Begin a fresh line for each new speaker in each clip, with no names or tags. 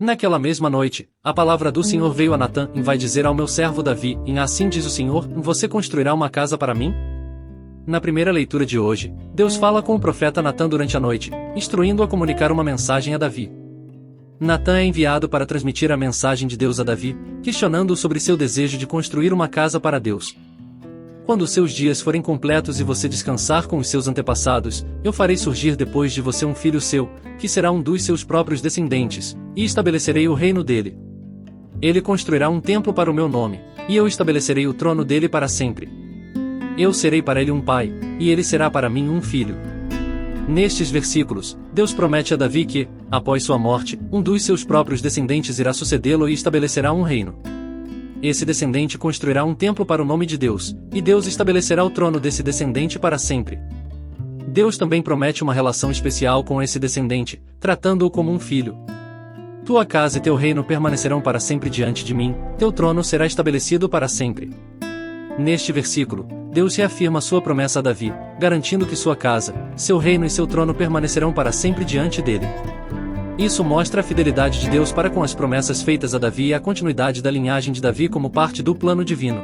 Naquela mesma noite, a palavra do Senhor veio a Natã e vai dizer ao meu servo Davi, e assim diz o Senhor, você construirá uma casa para mim? Na primeira leitura de hoje, Deus fala com o profeta Natã durante a noite, instruindo-o a comunicar uma mensagem a Davi. Natã é enviado para transmitir a mensagem de Deus a Davi, questionando-o sobre seu desejo de construir uma casa para Deus. Quando seus dias forem completos e você descansar com os seus antepassados, eu farei surgir depois de você um filho seu, que será um dos seus próprios descendentes, e estabelecerei o reino dele. Ele construirá um templo para o meu nome, e eu estabelecerei o trono dele para sempre. Eu serei para ele um pai, e ele será para mim um filho. Nestes versículos, Deus promete a Davi que, após sua morte, um dos seus próprios descendentes irá sucedê-lo e estabelecerá um reino. Esse descendente construirá um templo para o nome de Deus, e Deus estabelecerá o trono desse descendente para sempre. Deus também promete uma relação especial com esse descendente, tratando-o como um filho. Tua casa e teu reino permanecerão para sempre diante de mim, teu trono será estabelecido para sempre. Neste versículo, Deus reafirma sua promessa a Davi, garantindo que sua casa, seu reino e seu trono permanecerão para sempre diante dele. Isso mostra a fidelidade de Deus para com as promessas feitas a Davi e a continuidade da linhagem de Davi como parte do plano divino.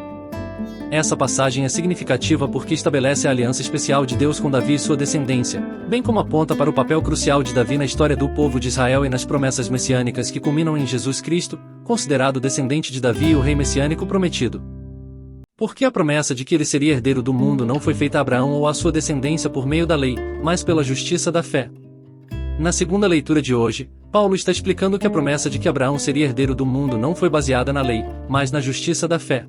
Essa passagem é significativa porque estabelece a aliança especial de Deus com Davi e sua descendência, bem como aponta para o papel crucial de Davi na história do povo de Israel e nas promessas messiânicas que culminam em Jesus Cristo, considerado descendente de Davi e o rei messiânico prometido. Porque a promessa de que ele seria herdeiro do mundo não foi feita a Abraão ou à sua descendência por meio da lei, mas pela justiça da fé. Na segunda leitura de hoje, Paulo está explicando que a promessa de que Abraão seria herdeiro do mundo não foi baseada na lei, mas na justiça da fé.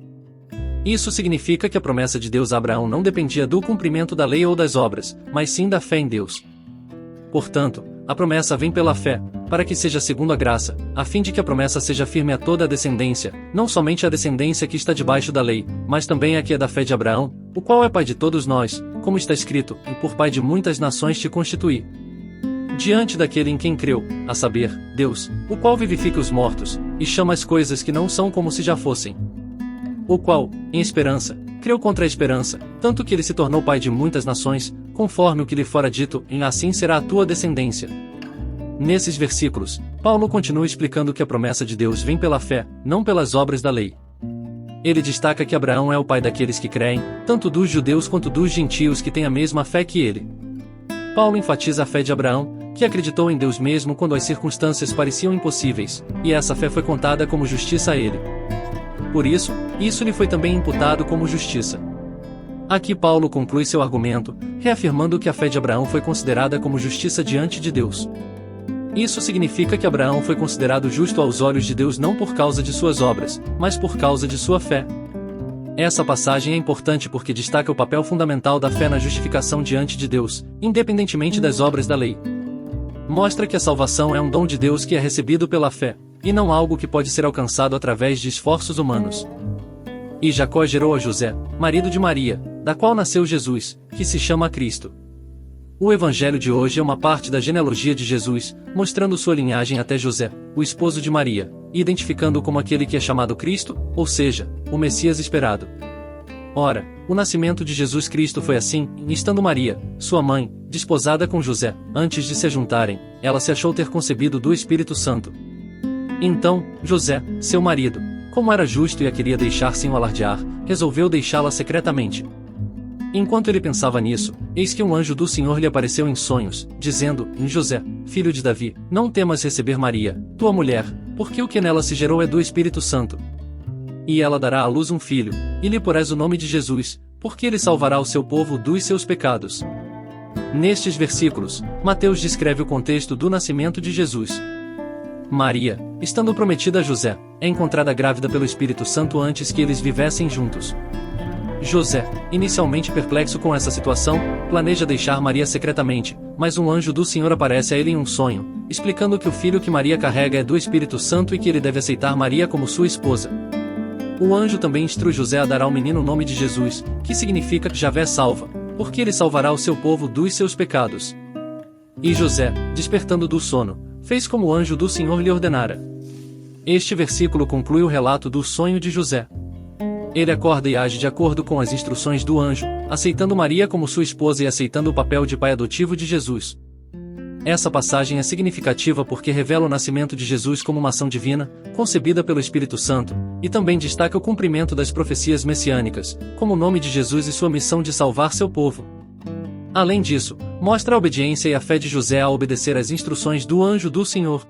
Isso significa que a promessa de Deus a Abraão não dependia do cumprimento da lei ou das obras, mas sim da fé em Deus. Portanto, a promessa vem pela fé, para que seja segundo a graça, a fim de que a promessa seja firme a toda a descendência, não somente a descendência que está debaixo da lei, mas também a que é da fé de Abraão, o qual é pai de todos nós, como está escrito, e por pai de muitas nações te constituí. Diante daquele em quem creu, a saber, Deus, o qual vivifica os mortos, e chama as coisas que não são como se já fossem. O qual, em esperança, creu contra a esperança, tanto que ele se tornou pai de muitas nações, conforme o que lhe fora dito, e assim será a tua descendência. Nesses versículos, Paulo continua explicando que a promessa de Deus vem pela fé, não pelas obras da lei. Ele destaca que Abraão é o pai daqueles que creem, tanto dos judeus quanto dos gentios que têm a mesma fé que ele. Paulo enfatiza a fé de Abraão, que acreditou em Deus mesmo quando as circunstâncias pareciam impossíveis, e essa fé foi contada como justiça a ele. Por isso lhe foi também imputado como justiça. Aqui Paulo conclui seu argumento, reafirmando que a fé de Abraão foi considerada como justiça diante de Deus. Isso significa que Abraão foi considerado justo aos olhos de Deus não por causa de suas obras, mas por causa de sua fé. Essa passagem é importante porque destaca o papel fundamental da fé na justificação diante de Deus, independentemente das obras da lei. Mostra que a salvação é um dom de Deus que é recebido pela fé, e não algo que pode ser alcançado através de esforços humanos. E Jacó gerou a José, marido de Maria, da qual nasceu Jesus, que se chama Cristo. O evangelho de hoje é uma parte da genealogia de Jesus, mostrando sua linhagem até José, o esposo de Maria, e identificando-o como aquele que é chamado Cristo, ou seja, o Messias esperado. Ora, o nascimento de Jesus Cristo foi assim, e estando Maria, sua mãe, desposada com José, antes de se juntarem, ela se achou ter concebido do Espírito Santo. Então, José, seu marido, como era justo e a queria deixar sem o alardear, resolveu deixá-la secretamente. Enquanto ele pensava nisso, eis que um anjo do Senhor lhe apareceu em sonhos, dizendo, José, filho de Davi, não temas receber Maria, tua mulher, porque o que nela se gerou é do Espírito Santo. E ela dará à luz um filho, e lhe porás o nome de Jesus, porque ele salvará o seu povo dos seus pecados. Nestes versículos, Mateus descreve o contexto do nascimento de Jesus. Maria, estando prometida a José, é encontrada grávida pelo Espírito Santo antes que eles vivessem juntos. José, inicialmente perplexo com essa situação, planeja deixar Maria secretamente, mas um anjo do Senhor aparece a ele em um sonho, explicando que o filho que Maria carrega é do Espírito Santo e que ele deve aceitar Maria como sua esposa. O anjo também instrui José a dar ao menino o nome de Jesus, que significa Javé salva, porque ele salvará o seu povo dos seus pecados. E José, despertando do sono, fez como o anjo do Senhor lhe ordenara. Este versículo conclui o relato do sonho de José. Ele acorda e age de acordo com as instruções do anjo, aceitando Maria como sua esposa e aceitando o papel de pai adotivo de Jesus. Essa passagem é significativa porque revela o nascimento de Jesus como uma ação divina, concebida pelo Espírito Santo, e também destaca o cumprimento das profecias messiânicas, como o nome de Jesus e sua missão de salvar seu povo. Além disso, mostra a obediência e a fé de José ao obedecer às instruções do anjo do Senhor.